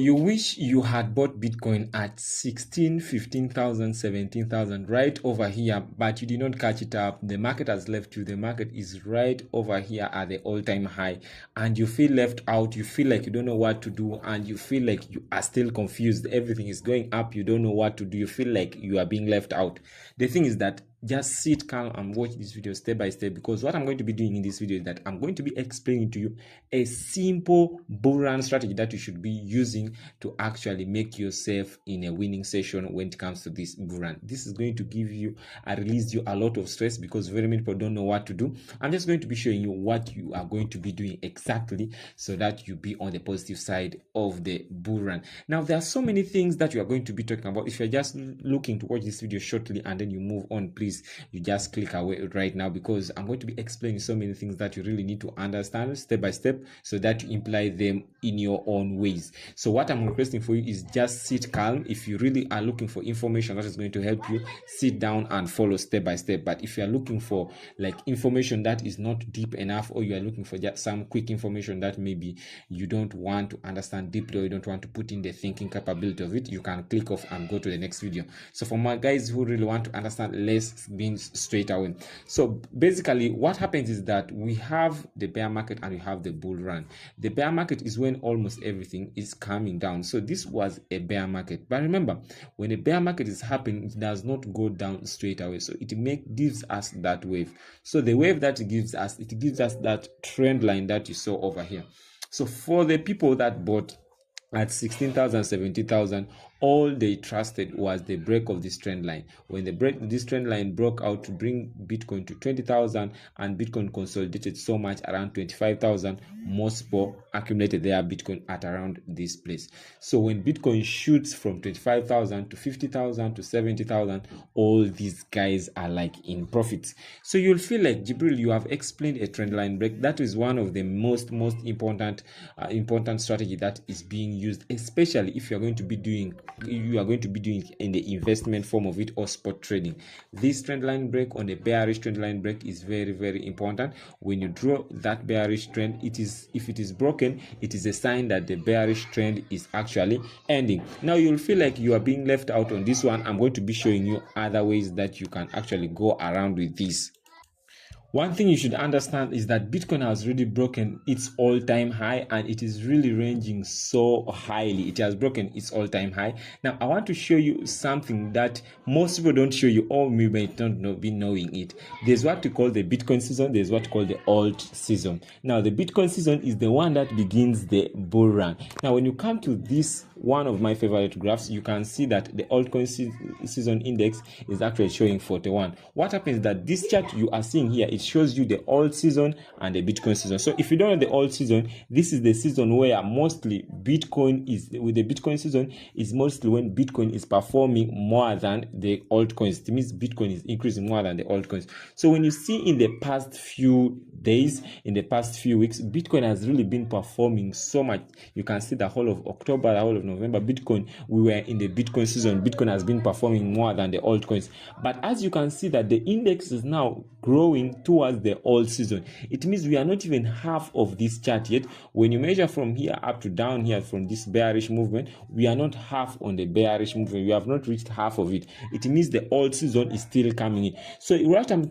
You wish you had bought Bitcoin at 16, 15,000, 17,000 right over here, but you did not catch it up. The market has left you. The market is right over here at the all-time high, and you feel left out. You feel like you don't know what to do, and you feel like you are still confused. Everything is going up. You don't know what to do. You feel like you are being left out. The thing is that just sit calm and watch this video step by step, because what I'm going to be doing in this video is that I'm going to be explaining to you a simple bull run strategy that you should be using to actually make yourself in a winning session when it comes to this bull run. This is going to give you release you a lot of stress, because very many people don't know what to do. I'm just going to be showing you what you are going to be doing exactly, so that you be on the positive side of the bull run. Now, there are so many things that you are going to be talking about. If you're just looking to watch this video shortly and then you move on, please, you just click away right now, because I'm going to be explaining so many things that you really need to understand step by step, so that you imply them in your own ways. So what I'm requesting for you is just sit calm. If you really are looking for information that is going to help you, sit down and follow step by step. But if you are looking for like information that is not deep enough, or you are looking for just some quick information that maybe you don't want to understand deeply, or you don't want to put in the thinking capability of it, you can click off and go to the next video. So for my guys who really want to understand less being straight away, so basically what happens is that we have the bear market and we have the bull run. The bear market is when almost everything is coming down. So this was a bear market, but remember, when a bear market is happening, it does not go down straight away. So it gives us that wave. So the wave that it gives us that trend line that you saw over here. So for the people that bought at 16,000, 17,000, all they trusted was the break of this trend line. When this trend line broke out to bring Bitcoin to 20,000, and Bitcoin consolidated so much around 25,000, most people accumulated their Bitcoin at around this place. So when Bitcoin shoots from 25,000 to 50,000 to 70,000, all these guys are like in profits. So you'll feel like, Jibril, you have explained a trend line break. That is one of the most important strategy that is being used, especially if you are going to be doing in the investment form of it, or spot trading. This trend line break on a bearish trend line break is very, very important. When you draw that bearish trend, if it is broken, it is a sign that the bearish trend is actually ending. Now you'll feel like you are being left out on this one. I'm going to be showing you other ways that you can actually go around with this. One thing you should understand is that Bitcoin has really broken its all-time high, and it is really ranging so highly. It has broken its all-time high. Now, I want to show you something that most people don't show you, or maybe don't be knowing it. There's what we call the Bitcoin season. There's what we call the alt season. Now, the Bitcoin season is the one that begins the bull run. Now, when you come to this, one of my favorite graphs, you can see that the altcoin season index is actually showing 41. What happens is that this chart you are seeing here, it shows you the alt season and the Bitcoin season. So if you don't know the alt season, this is the season where mostly Bitcoin is, with the Bitcoin season, is mostly when Bitcoin is performing more than the altcoins. It means Bitcoin is increasing more than the altcoins. So when you see in the past few days, in the past few weeks, Bitcoin has really been performing so much. You can see the whole of October, the whole of November, we were in the Bitcoin season. Bitcoin has been performing more than the altcoins. But as you can see that the index is now growing towards the alt season. It means we are not even half of this chart yet. When you measure from here up to down here, from this bearish movement, we are not half on the bearish movement. We have not reached half of it. It means the alt season is still coming in. So what I'm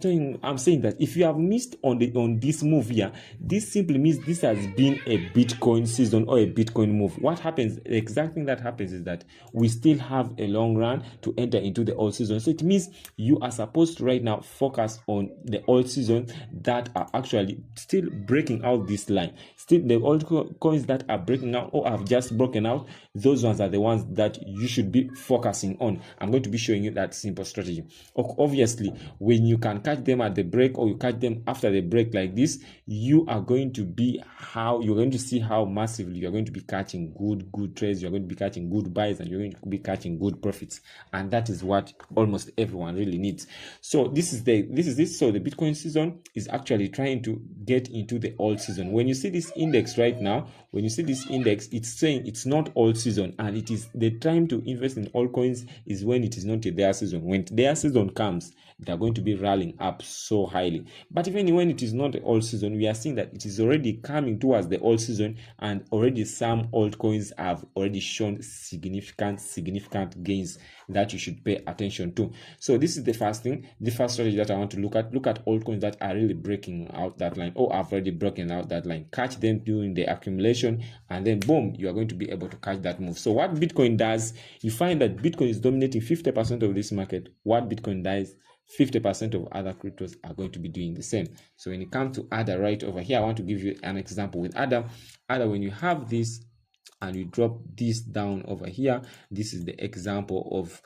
saying that if you have missed on this move here, this simply means this has been a Bitcoin season or a Bitcoin move. What happens, the exact thing that happens is that we still have a long run to enter into the alt season. So it means you are supposed to right now focus on the alt season that are actually still breaking out this line. Still, the altcoins that are breaking out or have just broken out, those ones are the ones that you should be focusing on. I'm going to be showing you that simple strategy. Obviously, when you can catch them at the break, or you catch them after the break like this, you're going to see how massively you're going to be catching good trades. You're going to be catching good buys, and you're going to be catching good profits. And that is what almost everyone really needs. So this is this. So the Bitcoin season is actually trying to get into the alt season. When you see this index right now, it's saying it's not alt season, and it is the time to invest in altcoins is when it is not their season. When their season comes, they are going to be rallying up so highly. But even when it is not the alt season, we are seeing that it is already coming towards the alt season, and already some altcoins have already shown significant gains that you should pay attention to. So this is the first thing, the first strategy that I want to look at altcoins that are really breaking out that line, or have already broken out that line. Catch them during the accumulation, and then boom, you are going to be able to catch that move. So what Bitcoin does, you find that Bitcoin is dominating 50% of this market. What Bitcoin does, 50% of other cryptos are going to be doing the same. So when it comes to ADA right over here, I want to give you an example with ADA. When you have this and you drop this down over here, this is the example of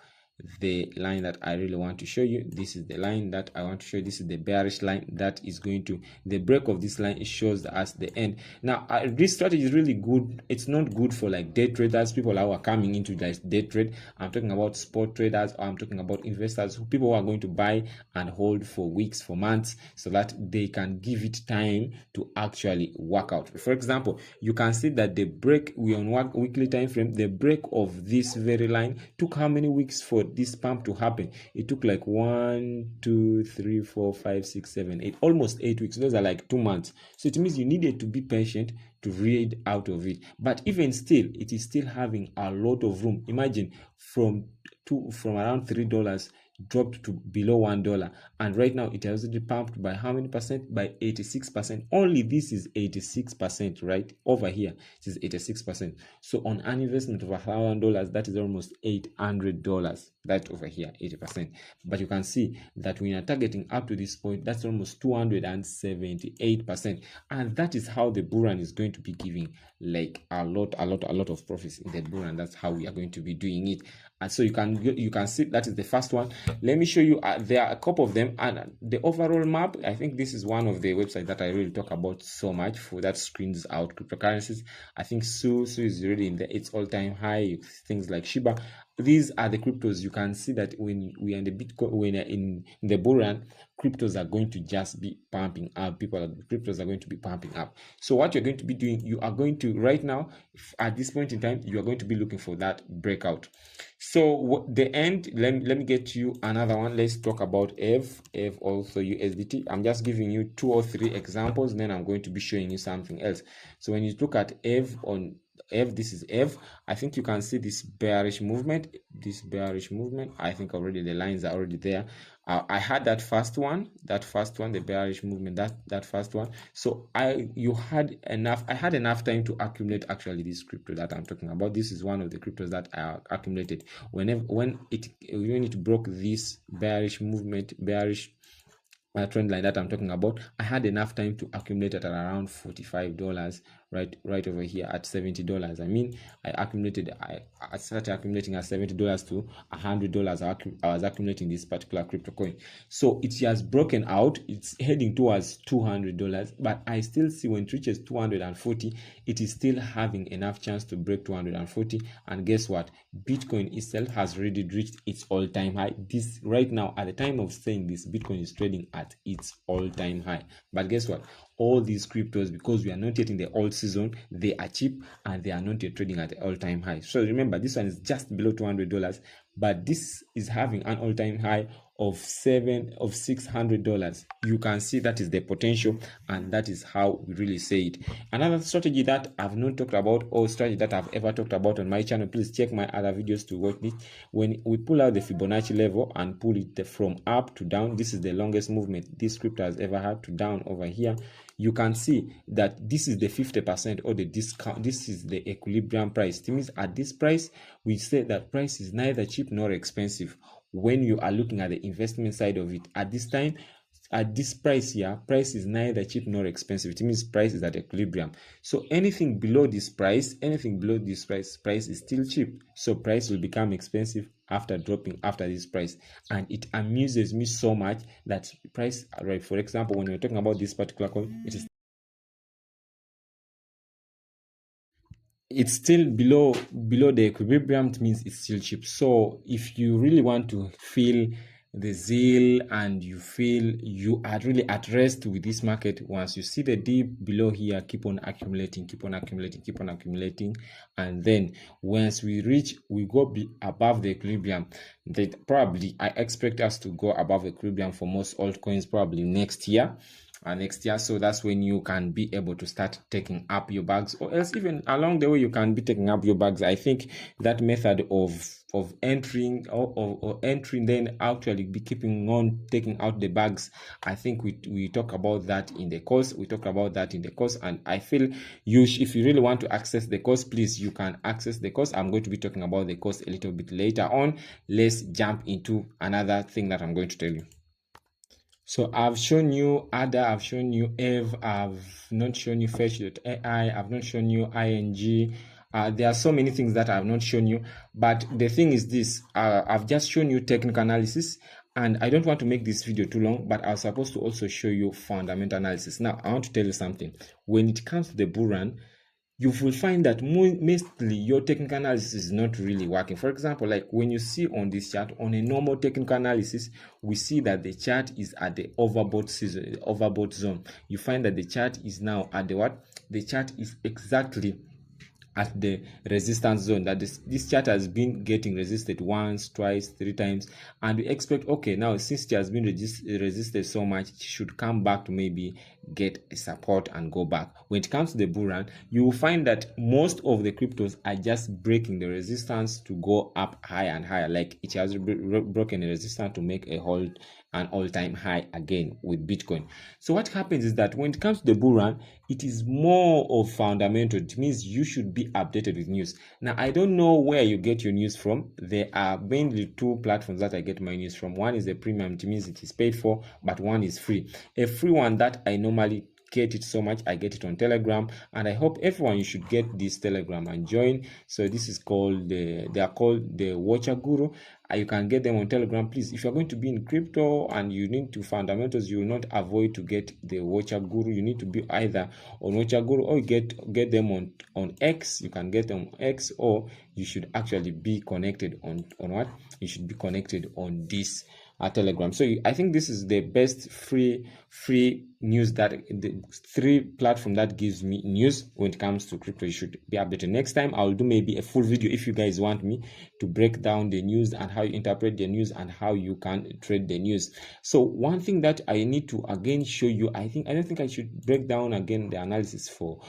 the line that I really want to show you. This is the line that I want to show you. This is the bearish line that is going to, the break of this line, it shows us the end. Now this strategy is really good. It's not good for like day traders, people who are coming into this day trade. I'm talking about spot traders, or I'm talking about investors, people who are going to buy and hold for weeks, for months, so that they can give it time to actually work out. For example, you can see that the break, we on weekly time frame, the break of this very line took how many weeks for this pump to happen? It took like 1, 2, 3, 4, 5, 6, 7, 8, almost 8 weeks. Those are like 2 months. So it means you needed to be patient to read out of it. But even still, it is still having a lot of room. Imagine from around $3 dropped to below $1, and right now it has already pumped by how many percent? By 86%. Only this is 86%, right? Over here it is 86%. So on an investment of $1,000, that is almost $800. That over here 80%. But you can see that when you're targeting up to this point, that's almost 278%. And that is how the bull run is going to be giving like a lot of profits in the bull run. That's how we are going to be doing it. And so you can see that is the first one. Let me show you, there are a couple of them, and the overall map, I think this is one of the websites that I really talk about so much, for that screens out cryptocurrencies. I think Su is really in its all-time high, things like Shiba. These are the cryptos. You can see that when we are in the Bitcoin, when in the bull run, cryptos are going to just be pumping up. Cryptos are going to be pumping up. So what you're going to be doing, you are going to, right now, at this point in time, you are going to be looking for that breakout. So the end, let me get you another one. Let's talk about EV, also USDT. I'm just giving you 2 or 3 examples, then I'm going to be showing you something else. So when you look at EV, on EV, this is EV. I think you can see this bearish movement. I think already the lines are already there. I had that first one, the bearish movement, that first one. So I had enough time to accumulate actually this crypto that I'm talking about. This is one of the cryptos that I accumulated. When it broke this bearish movement, trend line that I'm talking about, I had enough time to accumulate at around $45, right over here at $70. I mean, I started accumulating at $70 to $100. I was accumulating this particular crypto coin. So it has broken out. It's heading towards $200, but I still see when it reaches 240, it is still having enough chance to break 240. And guess what? Bitcoin itself has already reached its all-time high. This right now, at the time of saying this, Bitcoin is trading at its all-time high. But guess what? All these cryptos, because we are not yet in the alt season, they are cheap and they are not yet trading at the all-time high. So remember, this one is just below $200, but this is having an all-time high of $600. You can see that is the potential, and that is how we really say it. Another strategy that I've not talked about, or strategy that I've ever talked about on my channel, please check my other videos to watch it. When we pull out the Fibonacci level and pull it from up to down, this is the longest movement this crypto has ever had to down over here. You can see that this is the 50% or the discount. This is the equilibrium price. It means at this price, we say that price is neither cheap nor expensive. When you are looking at the investment side of it, at this time, at this price here, price is neither cheap nor expensive. It means price is at equilibrium. So anything below this price, price is still cheap. So price will become expensive after dropping after this price. And it amuses me so much that price, right? For example, when we're talking about this particular coin, it's still below the equilibrium. It means it's still cheap. So if you really want to feel the zeal and you feel you are really at rest with this market, once you see the dip below here, keep on accumulating, and then once we go above the equilibrium, that probably I expect us to go above equilibrium for most altcoins probably next year. next year. So that's when you can be able to start taking up your bags, or else even along the way you can be taking up your bags. I think that method of entering or entering, then actually be keeping on taking out the bags, I think we talk about that in the course. And I feel if you really want to access the course, please, you can access the course. I'm going to be talking about the course a little bit later on. Let's jump into another thing that I'm going to tell you. So I've shown you Ada, I've shown you Eve, I've not shown you Fetch.ai, I've not shown you ING. There are so many things that I've not shown you, but the thing is this, I've just shown you technical analysis, and I don't want to make this video too long, but I was supposed to also show you fundamental analysis. Now, I want to tell you something. When it comes to the bull run, you will find that mostly your technical analysis is not really working. For example, like when you see on this chart, on a normal technical analysis, we see that the chart is at the overbought zone. You find that the chart is now at the what? The chart is exactly at the resistance zone, that this chart has been getting resisted once, twice, 3 times, and we expect, okay, now since it has been resisted so much, it should come back to maybe get a support and go back. When it comes to the bull run, you will find that most of the cryptos are just breaking the resistance to go up higher and higher, like it has broken the resistance to make an all-time high again with Bitcoin. So what happens is that when it comes to the bull run, it is more of fundamental. It means you should be updated with news. Now, I don't know where you get your news from. There are mainly 2 platforms that I get my news from. One is the premium, it means it is paid for, but one is free. A free one that I normally get it so much, I get it on Telegram, and I hope everyone, you should get this Telegram and join. So this is called they are called the Watcher Guru. You can get them on Telegram. Please, if you're going to be in crypto and you need to fundamentals, you will not avoid to get the Watcher Guru. You need to be either on Watcher Guru, or get them on X. You can get them on X, or you should actually be connected on what? You should be connected on this Telegram. So I think this is the best free news, that the 3 platform that gives me news when it comes to crypto. You should be updated. Next time I'll do maybe a full video if you guys want me to break down the news and how you interpret the news and how you can trade the news. So one thing that I need to again show you, I don't think I should break down again the analysis for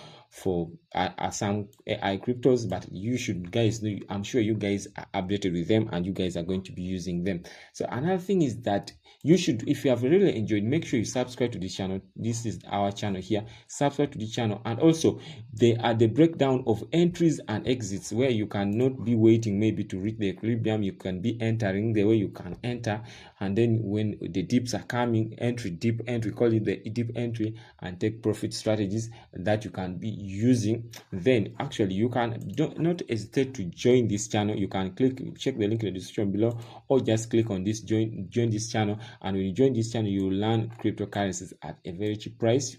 some AI cryptos, but you should guys know, I'm sure you guys are updated with them and you guys are going to be using them. So another thing is that you should, if you have really enjoyed, make sure you subscribe to this channel. This is our channel here. Subscribe to the channel, and also they are the breakdown of entries and exits, where you cannot be waiting maybe to reach the equilibrium. You can be entering the way you can enter, and then when the dips are coming, dip entry, call it the dip entry, and take profit strategies that you can be using. Then actually you can not hesitate to join this channel. You can check the link in the description below, or just click on this join this channel, and when you join this channel, you will learn cryptocurrencies at a very cheap price,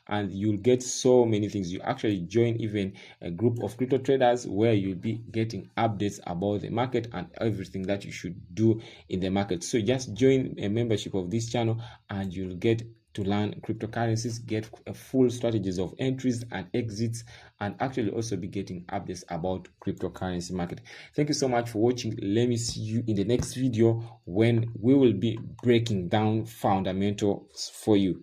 and you'll get so many things. You actually join even a group of crypto traders, where you'll be getting updates about the market and everything that you should do in the market. So just join a membership of this channel, and you'll get to learn cryptocurrencies, get full strategies of entries and exits, and actually also be getting updates about cryptocurrency market. Thank you so much for watching. Let me see you in the next video, when we will be breaking down fundamentals for you.